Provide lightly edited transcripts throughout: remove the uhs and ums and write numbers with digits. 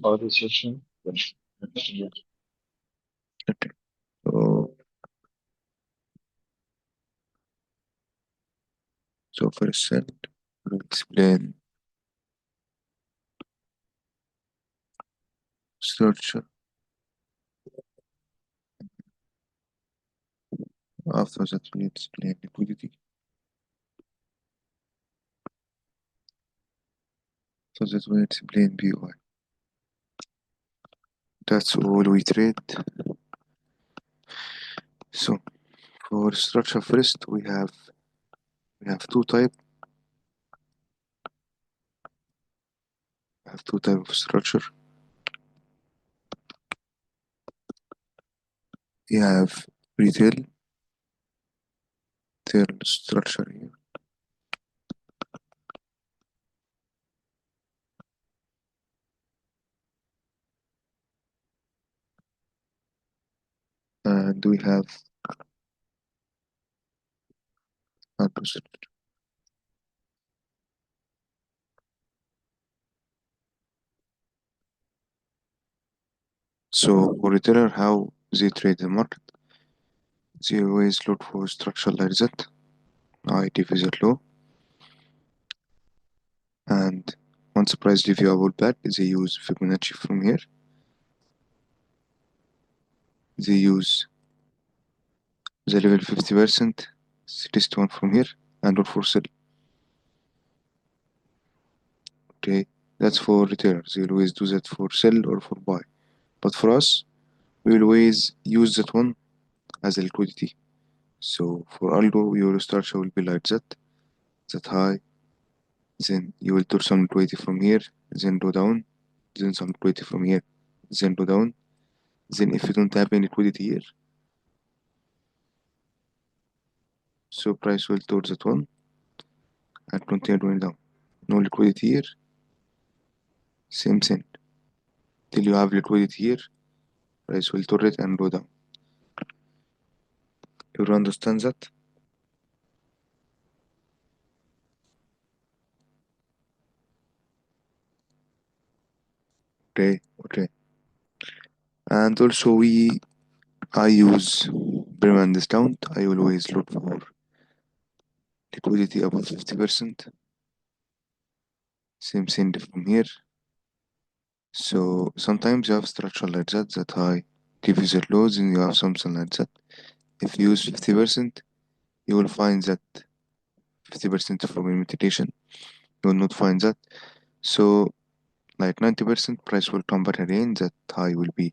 about this session. Okay. So first we'll explain structure. After that, we explain liquidity. So that we explain BOI. That's all we trade. So for structure first, we have two type. We have two type of structure. We have retail structure here, and we have algo structure. So for retailer, how they trade the market? They always look for structure like that. I division low, and once price reviewable back, they use Fibonacci from here. They use the level 50%, test one from here, and look for sell. Okay, that's for retailers. They always do that for sell or for buy. But for us, we always use that one as a liquidity. So for algo, your structure will be like that high. Then you will do some liquidity from here, then go down, then some liquidity from here, then go down. Then if you don't have any liquidity here, so price will towards that one and continue going down. No liquidity here, same thing. Till you have liquidity here, price will turn it and go down. You understand that? Okay, okay. And also I use permanent discount. I always look for liquidity above 50%. Same thing from here. So sometimes you have structure like that high give you that lows and you have something like that. If you use 50%, you will find that 50% from imitation. You will not find that. So like 90% price will come back again, that high will be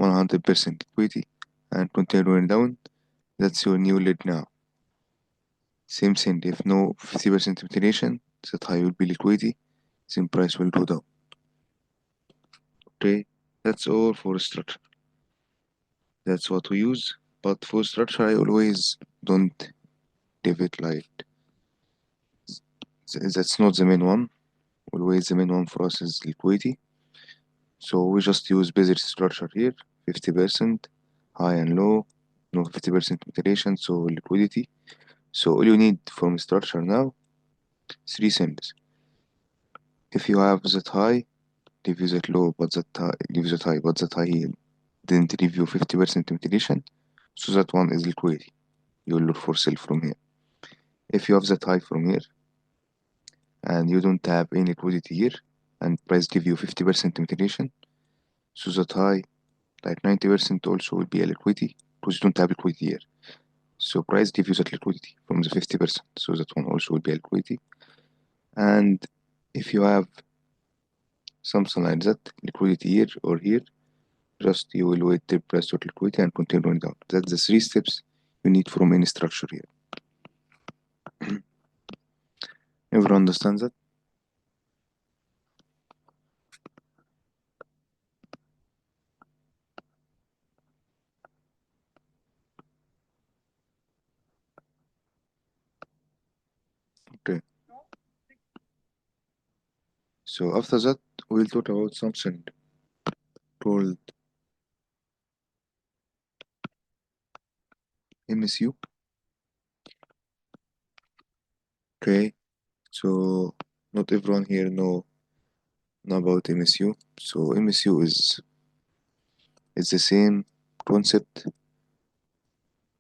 100% liquidity and continue going down. That's your new lead now. Same thing, if no 50% imitation, that high will be liquidity, then price will go down. Okay, that's all for structure. That's what we use. But for structure, I always don't leave it like that's not the main one. Always the main one for us is liquidity. So we just use basic structure here, 50% high and low, no 50% mitigation, so liquidity. So all you need from structure now, three things. If you have that high, leave you that low, but that high, leave that high, but that high didn't leave you 50% mitigation, so that one is liquidity. You will look for sell from here. If you have that high from here, and you don't have any liquidity here, and price give you 50% mitigation, so that high, like 90% also will be a liquidity, because you don't have liquidity here. So price give you that liquidity from the 50%, so that one also will be a liquidity. And if you have something like that, liquidity here or here, just you will wait till price to liquidity and continue going down. That's the three steps you need from any structure here. Everyone understands that? Okay. So after that, we'll talk about something called MSU. Okay. So not everyone here know Now about MSU. So MSU is the same concept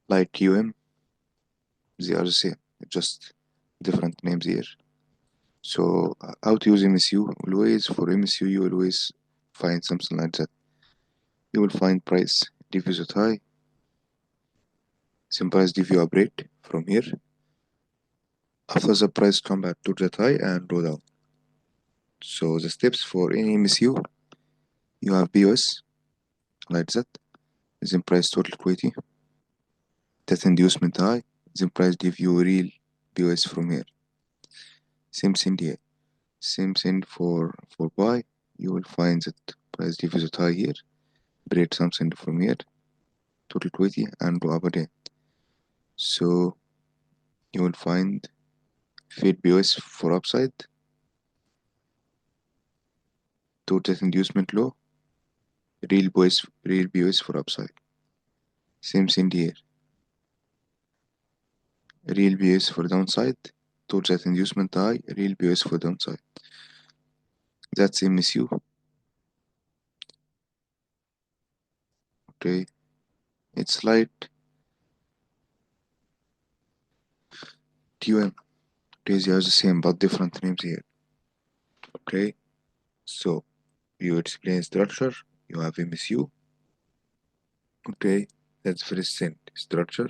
like QM. They are the same, just different names here. So how to use MSU? Always for MSU you always find something like that. You will find price deposit high, then price give you a break from here. After the price come back to that high and go down. So the steps for any MSU, you have BOS like that, then price total equity, that inducement high, then price give you real BOS from here. Same thing here. Same thing for buy. You will find that price deposit high here, break something from here, total equity, and go up again. So you will find fade BOS for upside to that inducement low, real BOS for upside. Same thing here. Real BOS for downside to that inducement high, real BOS for downside. That's MSU. Okay. It's like TUM. Okay, they are the same but different names here. Okay. So you explain structure, you have MSU. Okay, that's first thing, structure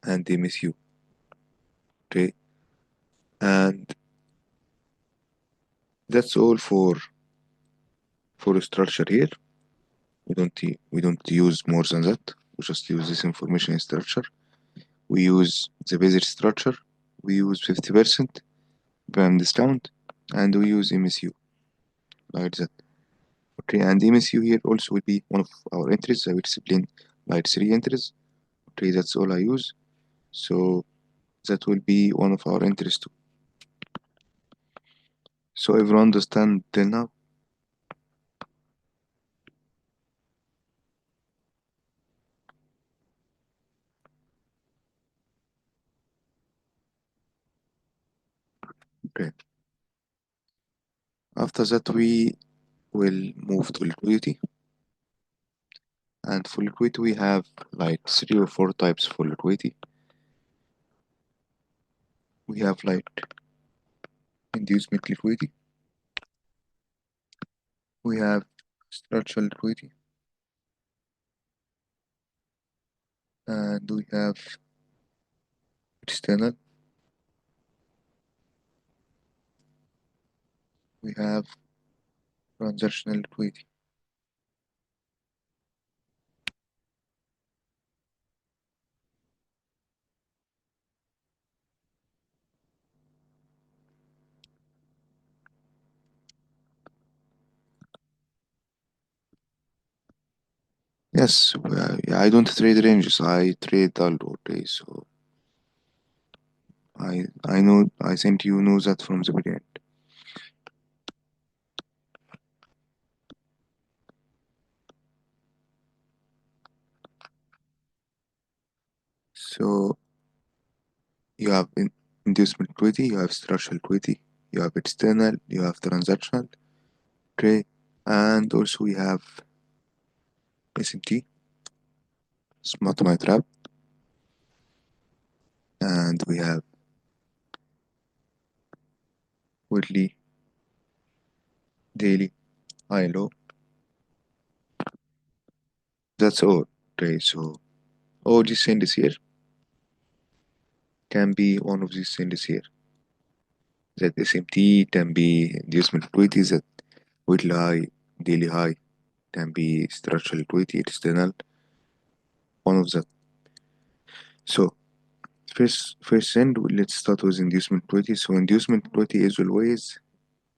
and MSU. Okay, and that's all for structure here. We don't use more than that. We just use this information in structure. We use the basic structure. We use 50% prime discount, and we use MSU like that. Okay, and MSU here also will be one of our entries. I will explain like 3 entries. Okay, that's all I use. So that will be one of our entries too. So everyone understand till now? Okay. After that, we will move to liquidity. And for liquidity, we have like 3 or 4 types for liquidity. We have like inducement liquidity. We have structural liquidity. And we have external. We have transactional liquidity. Yes, I don't trade ranges. I trade algo. Okay, so I know. I think you know that from the beginning. So you have inducement liquidity, you have structural liquidity, you have external, you have transactional, okay, and also we have SMT, smart money trap, and we have weekly, daily, high and low. That's all. Okay, so all these things here can be one of these things here. That SMT can be inducement liquidity, that weekly high, daily high can be structural liquidity, external, one of that. So first thing, let's start with inducement liquidity. So inducement liquidity is always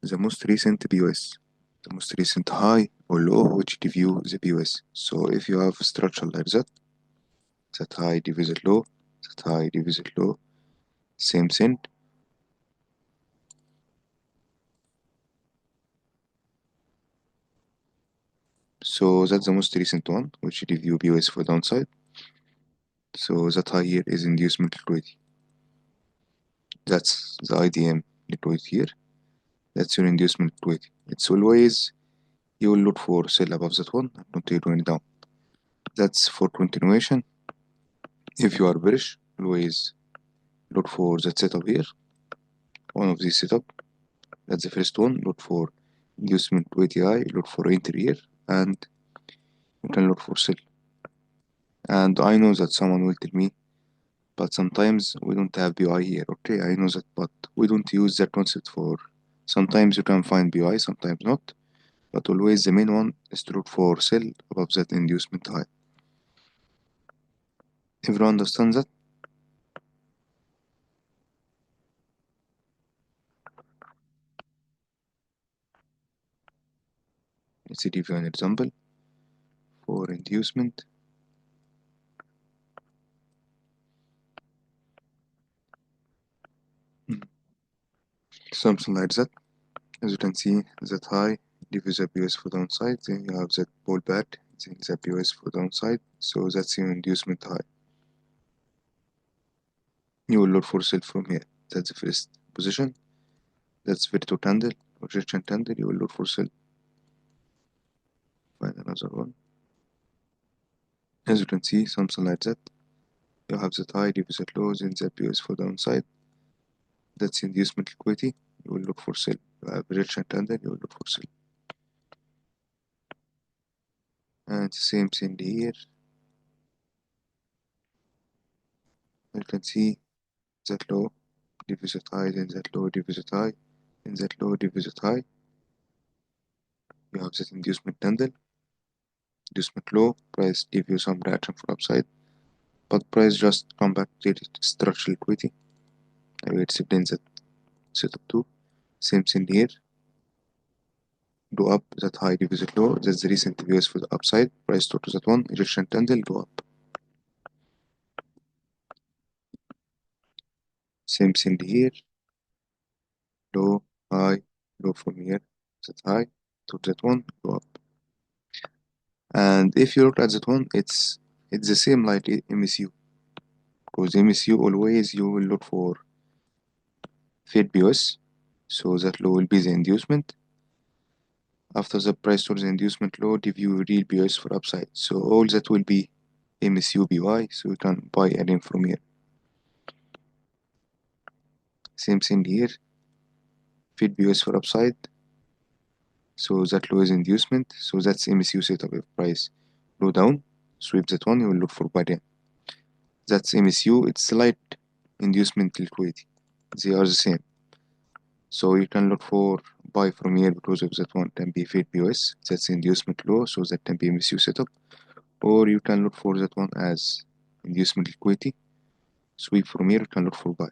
the most recent POS, the most recent high or low which give you the POS. So if you have structure like that, that high divisit low, that high divisit low, same thing. So that's the most recent one which give you POS for downside. So that high here is inducement liquidity. That's the IDM liquidity here. That's your inducement liquidity. It's always you will look for sell above that one and continue down. That's for continuation. If you are bearish, always look for that setup here. One of these setup. That's the first one. Look for inducement liquidity high. Look for entry here, and you can look for sell. And I know that someone will tell me, but sometimes we don't have BI here. Okay, I know that, but we don't use that concept for. Sometimes you can find BI, sometimes not. But always the main one is to look for sell above that inducement high. Everyone understands that? Let's give you an example for inducement. Something like that. As you can see, that high gives the BS for downside, then you have that pullback, then the BS for downside, so that's your inducement high. You will look for sell from here. That's the first position. That's vertical candle, rejection candle, you will look for sell. Find another one. As you can see, something like that. You have that high, gives that low, then the BS for downside. That's inducement liquidity. You will look for sell. You have rejection candle, you will look for sell. And same thing here. You can see that low, gives that high, then that low, gives that high, then that low, gives that high. You have that inducement candle, inducement low, price give you some reaction for upside, but price just come back to structural equity. I will explain that setup too. Same thing here. Go up, that high gives it low, that's the recent views for the upside. Price to that one, ejection candle, go up. Same thing here. Low, high, low from here, that high to that one, go up. And if you look at that one, it's the same like MSU. Because MSU always you will look for fade BOS, so that low will be the inducement. After the price towards the inducement low, give you real BOS for upside. So all that will be MSU BY, so you can buy again from here. Same thing here, fade BOS for upside. So that low is inducement, so that's MSU setup. If price low down, sweep that one, you will look for buy again. That's MSU, it's slight inducement liquidity. They are the same. So you can look for buy from here because of that one can be fade BOS, that's inducement low, so that can be MSU setup. Or you can look for that one as inducement liquidity. Sweep from here, you can look for buy.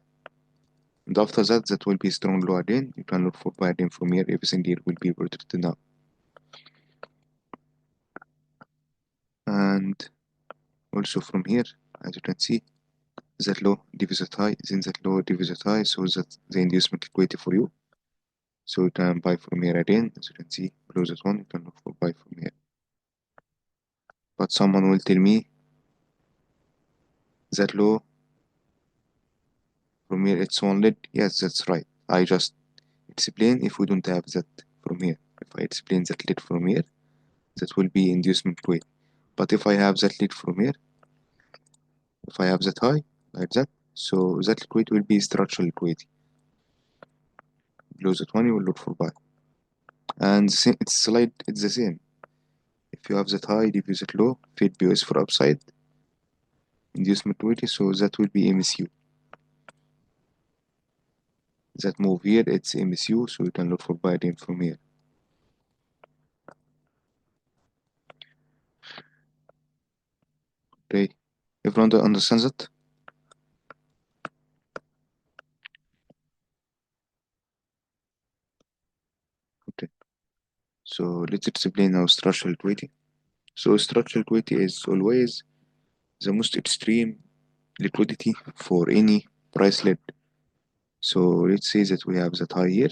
And after that, that will be strong low again. You can look for buy again from here. Everything here will be rotated now. And also from here, as you can see, that low deficit high, then that low deficit high, so that the inducement liquidity for you. So you can buy from here again, as you can see, below that one, you can look for buy from here. But someone will tell me that low from here it's one lead. Yes, that's right. I just explain if we don't have that from here. If I explain that lead from here, that will be inducement liquidity. But if I have that lead from here, if I have that high, like that, so that liquidity will be structural liquidity. Below that one, you will look for buy. And it's the same. If you have that high, if that low, fade BOS for upside, inducement liquidity, so that will be MSU. That move here, it's MSU, so you can look for buy again from here. Okay, everyone understands that? Okay, so let's explain now structural liquidity. So structural liquidity is always the most extreme liquidity for any price lead. So let's say that we have that high here,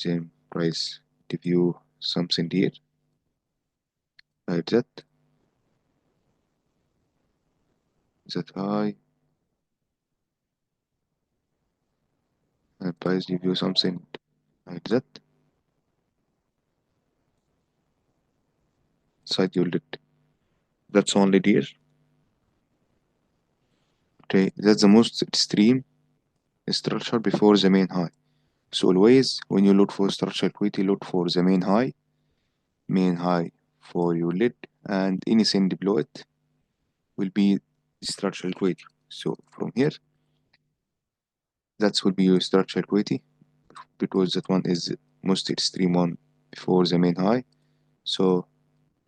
then price give you something here, like that high, and price give you something like that inside your lid. That's only there. Okay, that's the most extreme structure before the main high. So always when you look for structural equity, look for the main high for your lid, and anything below it will be structural equity. So from here, that will be your structural equity because that one is most extreme one before the main high. So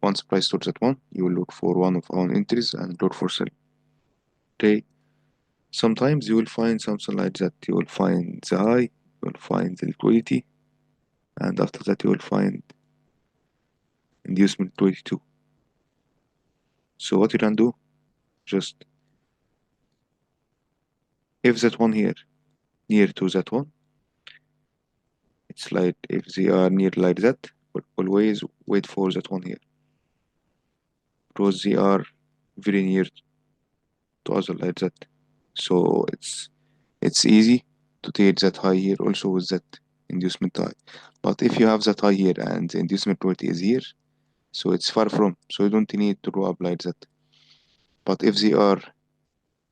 once price towards that one, you will look for one of our entries and look for sell. Okay. Sometimes you will find something like that. You will find the high, you will find the liquidity, and after that you will find inducement 22. So what you can do, just if that one here near to that one, it's like if they are near like that, but always wait for that one here because they are very near to other like that. So it's easy to take that high here also with that inducement high. But if you have that high here and the inducement rate is here, so it's far from, so you don't need to go up like that. But if they are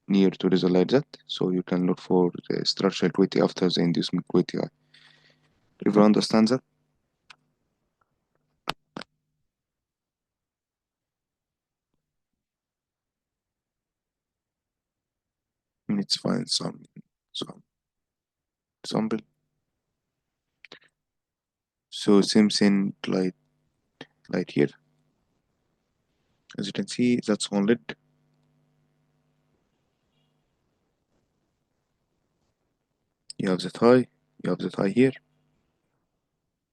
near to result like that, so you can look for the structural equity after the inducement equity high. Everyone understands that? Let's find some example. So same thing like here. As you can see, that's one lid. You have that high, you have that high here.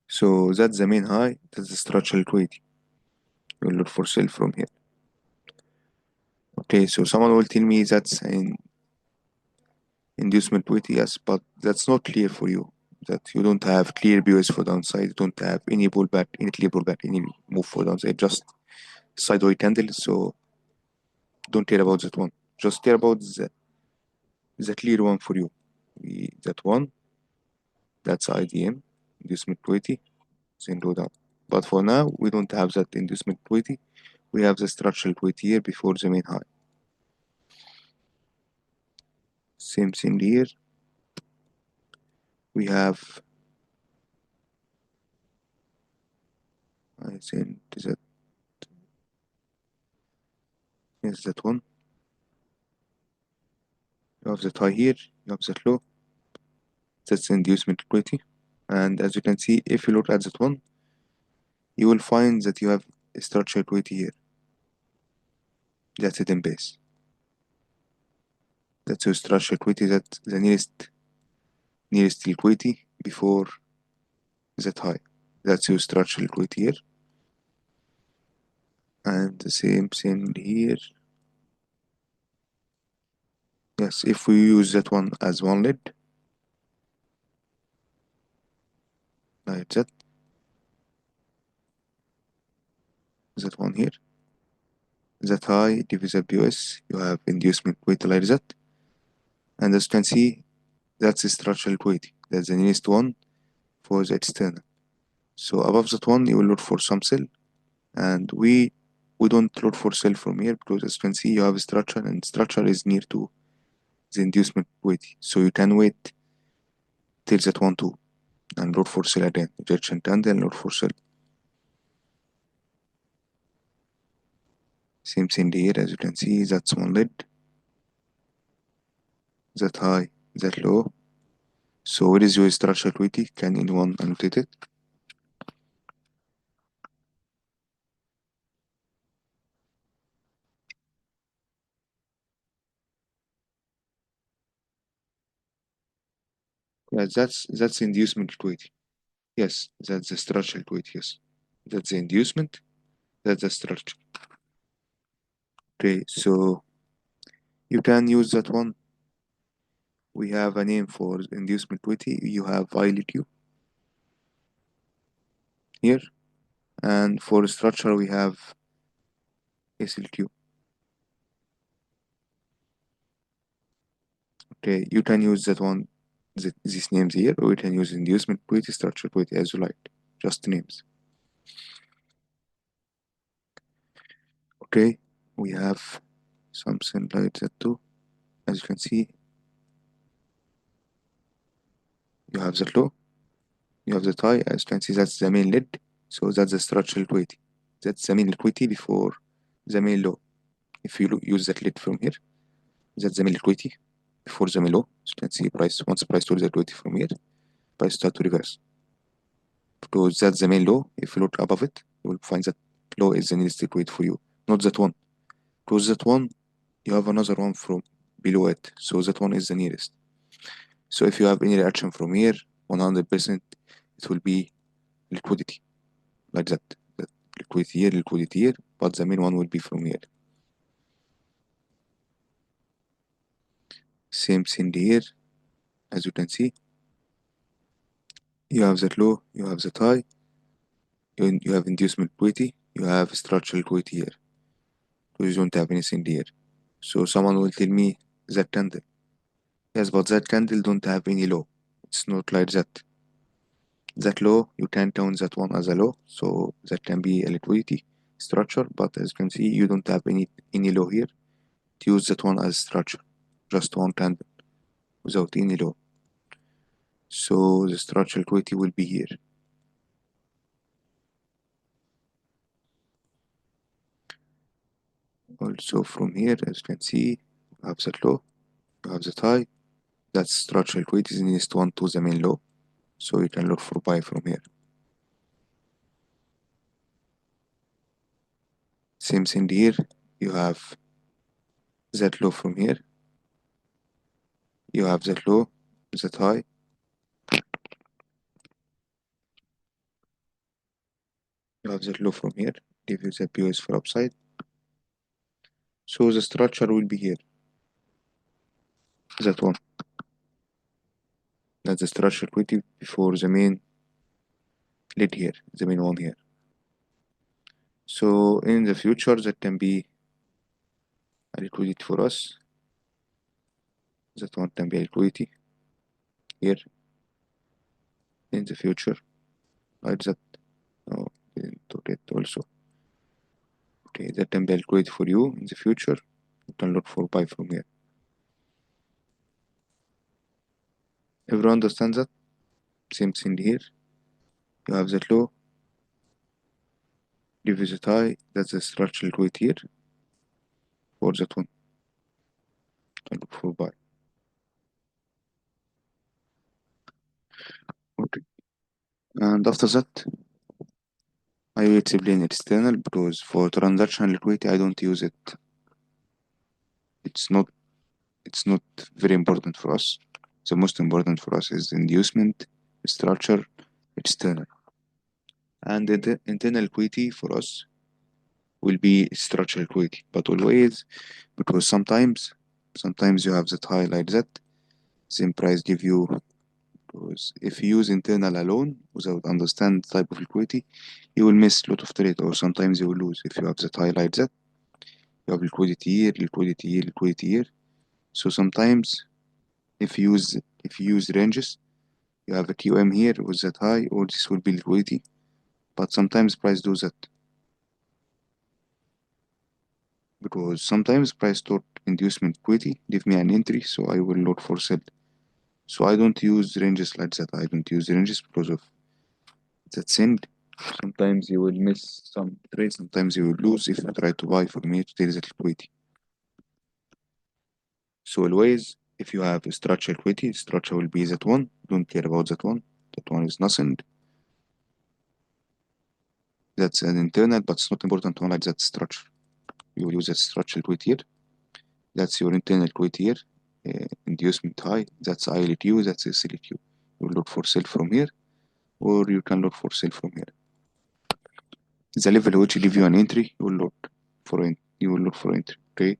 So that's the main high, that's the structural equity. We'll look for sell from here. Okay, so someone will tell me that's an inducement equity, yes, but that's not clear for you. That you don't have clear views for downside, you don't have any pullback, any clear pullback, any move for downside, just sideways candle. So don't care about that one. Just care about the clear one for you. That one, that's IDM, inducement equity, then go down. But for now, we don't have that inducement equity. We have the structural equity here before the main high. Same thing here. We have, I think that, yes, that one. You have that high here, you have that low. That's the inducement equity. And as you can see, if you look at that one, you will find that you have a structural equity here. That's hidden base. That's your structural equity, that's the nearest liquidity before that high. That's your structural equity here. And the same thing here. Yes, if we use that one as one lid, like that one here, that high divided by US, you have inducement equity like that. And as you can see, that's the structural equity. That's the nearest one for the external. So above that one, you will look for some cell, and we don't look for cell from here because as you can see, you have a structure, and structure is near to the inducement equity. So you can wait till that one too, and look for cell again. Rejection candle and look for cell. Same thing here, as you can see, that's one lid, that high, that low. So where is your structure equity? Can anyone annotate it? Yeah, that's inducement equity. Yes, that's the structure equity. Yes, that's the inducement. That's the structure. Okay, so you can use that one. We have a name for inducement equity. You have ILQ here, and for structure we have SLQ. Okay, you can use that one, these names here, or we can use inducement liquidity, structure liquidity as you like, just names. Okay, we have something like that too. As you can see, you have the low, you have the tie. As you can see, that's the main lead, so that's the structural liquidity. That's the main liquidity before the main low. If you use that lead from here, that's the main liquidity before the main low. As you can see, price once price to the liquidity from here, price start to reverse. Because that's the main low. If you look above it, you will find that low is the nearest liquidity for you, not that one. Because that one, you have another one from below it, so that one is the nearest. So if you have any reaction from here, 100% it will be liquidity, like that. That liquidity here, but the main one will be from here. Same thing here, as you can see. You have that low, you have that high, you have inducement liquidity, you have structural liquidity here. You don't have anything here. So someone will tell me that candle. Yes, but that candle don't have any low. It's not like that. That low, you can count that one as a low, so that can be a liquidity structure, but as you can see, you don't have any low here. To use that one as structure, just one candle without any low. So the structural liquidity will be here. Also from here, as you can see, you have that low, you have that high. That's structural liquidity is nearest one to the main low, so you can look for buy from here. Same thing here, you have that low from here, you have that low, that high, you have that low from here, give you the POS for upside. So the structure will be here, that one. That's the structure liquidity before the main lead here, the main one here. So in the future, that can be a liquidity for us. That one can be a liquidity here in the future, like that. No, didn't do it also. Okay, that can be a liquidity for you in the future. You can look for buy from here. Everyone understands that? Same thing here. You have that low, revisit high. That's the structural liquidity here for that one. You can look for buy. Okay. And after that, I will explain external because for transaction liquidity I don't use it. It's not it's not very important for us. The most important for us is inducement, structure, external. And the internal liquidity for us will be structural liquidity, but always because sometimes you have that high like that, same price give you because if you use internal alone without understand type of liquidity, you will miss a lot of trade or sometimes you will lose if you have that high like that. You have liquidity here, liquidity here, liquidity here. So sometimes if you use ranges, you have a QM here with that high, or this will be liquidity. But sometimes price do that because sometimes price thought inducement liquidity give me an entry, so I will look for sell. So I don't use ranges like that. I don't use ranges because of that thing. Sometimes you will miss some trade, sometimes you will lose if you try to buy for me to take that liquidity. So always, if you have a structure liquidity, structure will be that one. Don't care about that one. That one is nothing. That's an internal, but it's not important one like that structure. You will use that structure liquidity here. That's your internal liquidity here. Inducement high. That's ILQ. That's SLQ. You will look for sell from here, or you can look for sell from here. The level which give you an entry, you will look for entry. Okay.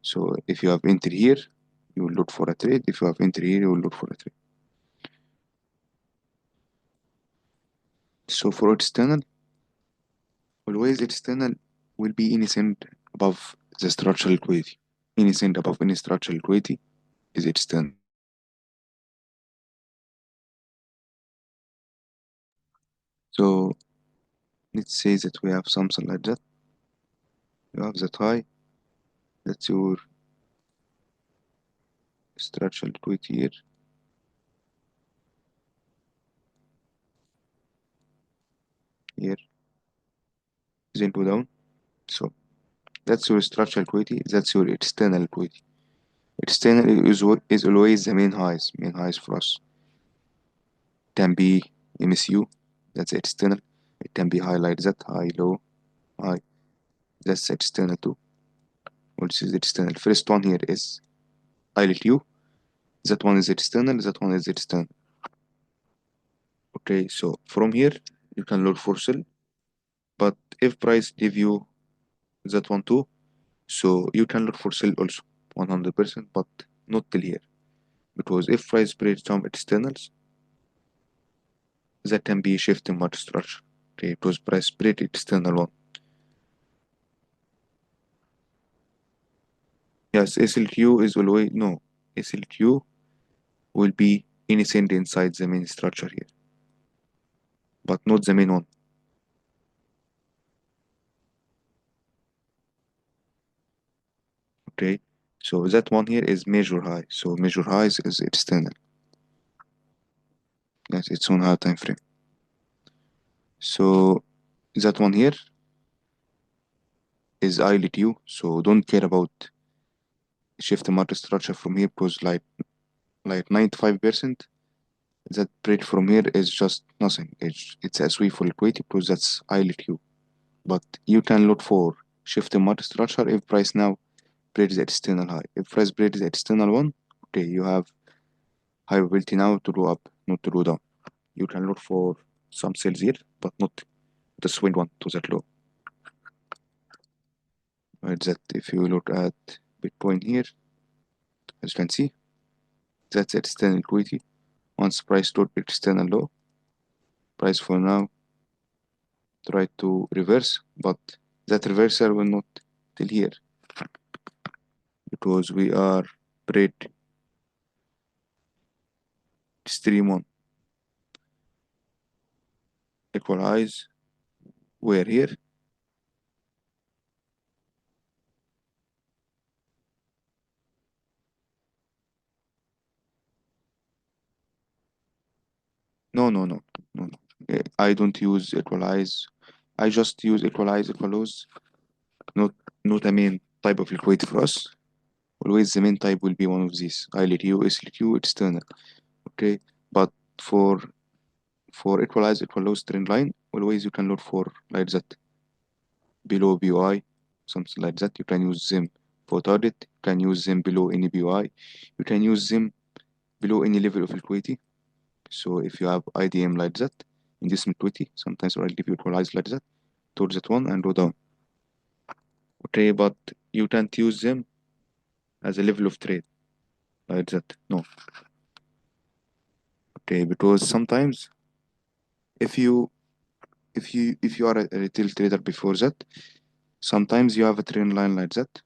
So if you have entry here, you will look for a trade. If you have entry here, you will look for a trade. So for external, always external will be anything above the structural liquidity. Anything above any structural liquidity is external. So let's say that we have something like that. You have that high, that's your structural tweet here, here, then go down. So that's your structural equity, that's your external equity. External is always the main highs for us. It can be MSU, that's external. It can be highlight that, high, low, high, that's external too. Or this is external. First one here is ILTU, that one is external, that one is external. Okay, so from here you can look for sell, but if price give you that one too, so you can look for sell also 100%, but not till here, because if price breaks some externals, that can be shift in market structure. Okay, because price break external one. Yes, SLQ is always no. SLQ will be anything inside the main structure here, but not the main one. Okay, so that one here is measure high. So measure highs is external. Yes, it's on high time frame. So that one here is ILTU. So don't care about shift the market structure from here, because like 95% that break from here is just nothing. It's a sweep for liquidity, because that's ILTU. But you can look for shift the market structure if price now breaks the external high. If price breaks the external one, okay, you have high probability now to go up, not to go down. You can look for some sales here, but not the swing one to that low. Right, that if you look at Bitcoin here, as you can see, that's external liquidity. Once price to external low, price for now try to reverse, but that reversal will not till here, because we are break stream one equalize. Where here? No. I don't use equalize. I just use equalize, not a main type of liquidity for us. Always the main type will be one of these. ILTU, SLQ, external. Okay, but for equalize equalize trend line, always you can look for like that below BUI, something like that. You can use them for target. You can use them below any BUI. You can use them below any level of liquidity. So if you have IDM like that in this liquidity, sometimes I'll give you equalize like that towards that one and go down. Okay, but you can't use them as a level of trade like that. No. Okay, because sometimes if you if you are a retail trader before that, sometimes you have a trend line like that.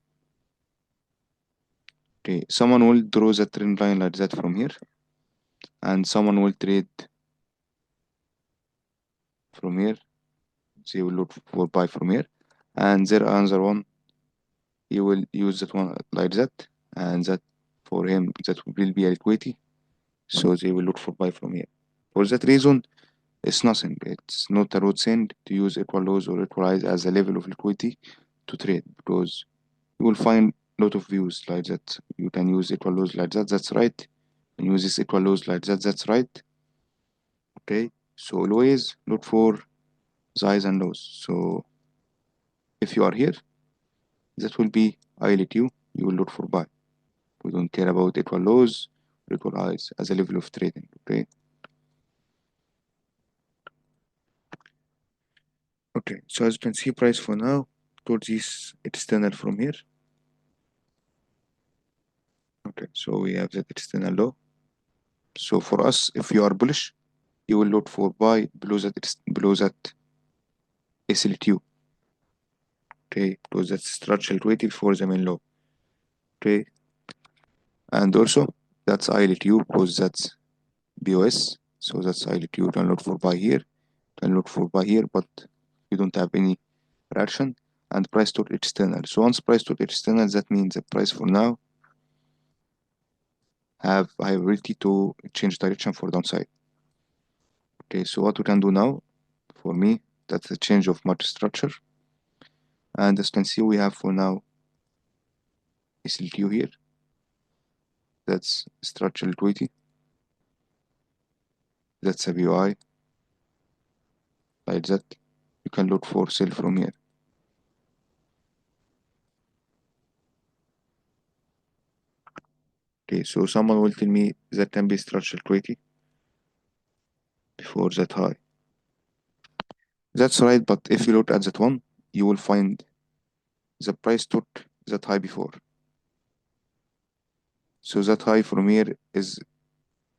Okay, someone will draw the trend line like that from here, and someone will trade from here. They will look for buy from here, and there another one. He will use that one like that, and that for him that will be a liquidity. So they will look for buy from here. For that reason, it's nothing. It's not a road send to use equal lows or equalize as a level of liquidity to trade, because you will find a lot of views like that. You can use equal lows like that, that's right. And use this equal lows like that, that's right. Okay, so always look for the highs and lows. So if you are here, that will be I let you will look for buy. We don't care about equal lows or equal highs as a level of trading. Okay. Okay, so as you can see, price for now towards this external from here. Okay, so we have that external low. So for us, if you are bullish, you will look for buy below that SLTU. Okay, because that's structural equity for the main low. Okay, and also that's ILTU because that's BOS. So that's ILTU. You can look for buy here. You can look for buy here, but you don't have any reaction. And price to external. So once price to external, that means the price for now have ability to change direction for downside. Okay, so what we can do now, for me, that's a change of market structure. And as you can see, we have for now SLQ here. That's structural liquidity. That's a BOI, like that. You can look for sell from here. Okay, so someone will tell me that can be structural liquidity before that high. That's right, but if you look at that one, you will find the price took that high before. So that high from here is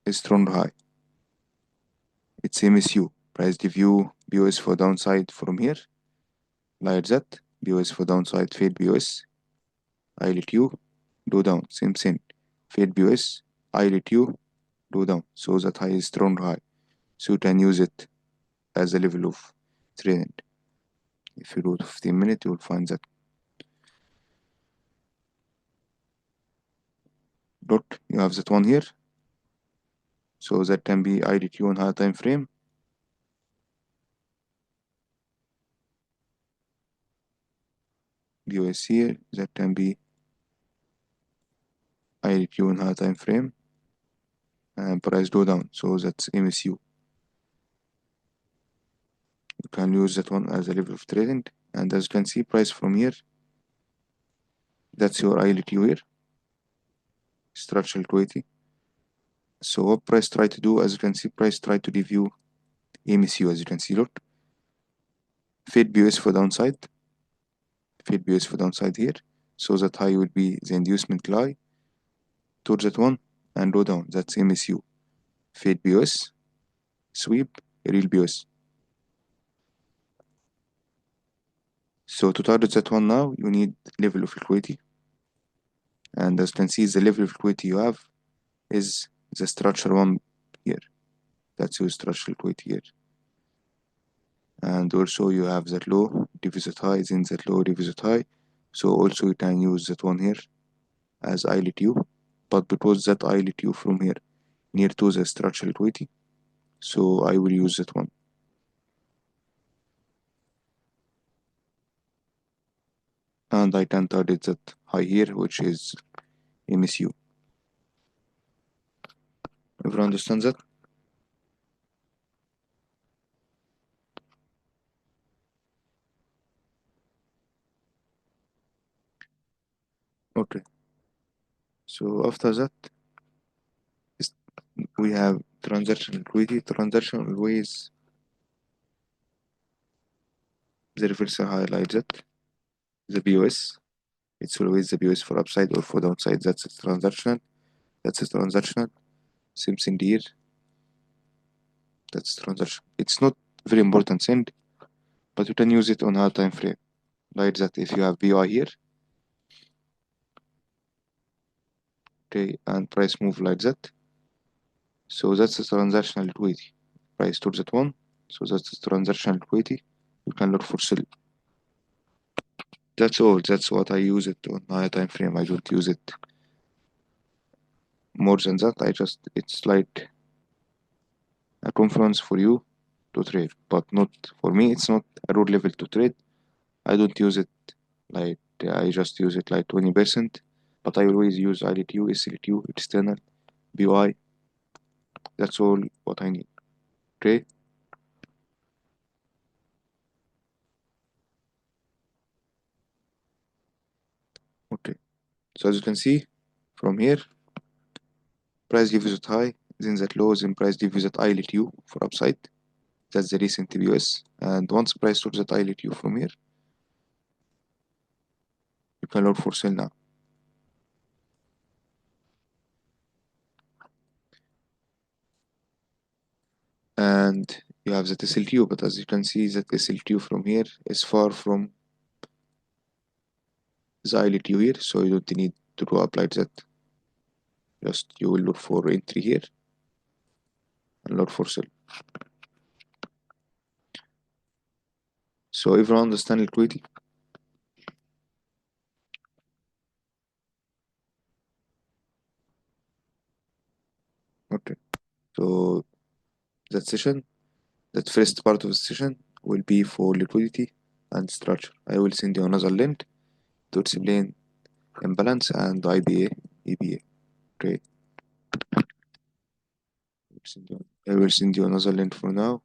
a strong high. It's MSU, price review, BOS for downside from here, like that. BOS for downside, fail BOS, I let you, go down, same thing. Fail BOS, I let you, go down. So that high is strong high. So you can use it as a level of trading. If you go to 15 minutes, you will find that. Look, you have that one here. So that can be IDQ on high time frame. BOS here, that can be IDQ on high time frame. And price go down. So that's MSU. You can use that one as a level of trading. And as you can see, price from here, that's your ILTU here, structural liquidity. So what price try to do, as you can see, price try to review MSU, as you can see, look. Fade BOS for downside. Fade BOS for downside here. So that high will be the inducement lie towards that one and go down. That's MSU. Fade BOS, sweep, real BOS. So to target that one now, you need level of liquidity. And as you can see, the level of liquidity you have is the structure one here. That's your structural liquidity here. And also you have that low deficit high, then that low deficit high. So also you can use that one here as eyelet U, but because that eyelet U from here near to the structural liquidity, so I will use that one. And I can target that high here, which is MSU. Everyone understands that? Okay. So after that, we have transaction liquidity. Transaction always the reversal highlight that the BOS. It's always the BOS for upside or for downside. That's a transactional. That's a transactional. Same thing here. That's transaction. It's not very important thing, but you can use it on high time frame. Like that, if you have BI here, okay, and price move like that. So that's the transactional liquidity. Price towards that one. So that's the transactional liquidity. You can look for sell. That's all. That's what I use it on high time frame. I don't use it more than that. It's like a conference for you to trade, but not for me. It's not a road level to trade. I don't use it like I just use it like 20%, but I always use IDTU, SLTU, external, BY. That's all what I need. Okay. Okay. So as you can see from here, price gives it high, then that low, then price gives it ILTU for upside. That's the recent TBS. And once price took that ILTU from here, you can look for sell now. And you have that SLTU, but as you can see, that SLTU from here is far from the ILTU here, so you don't need to go up like that. Just you will look for entry here and look for sell. So everyone understand liquidity? Okay. So that session, that first part of the session will be for liquidity and structure. I will send you another link to explain imbalance and IBA, EBA. Okay. I will send you another link for now.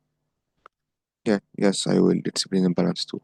Yeah, yes, I will explain imbalance too.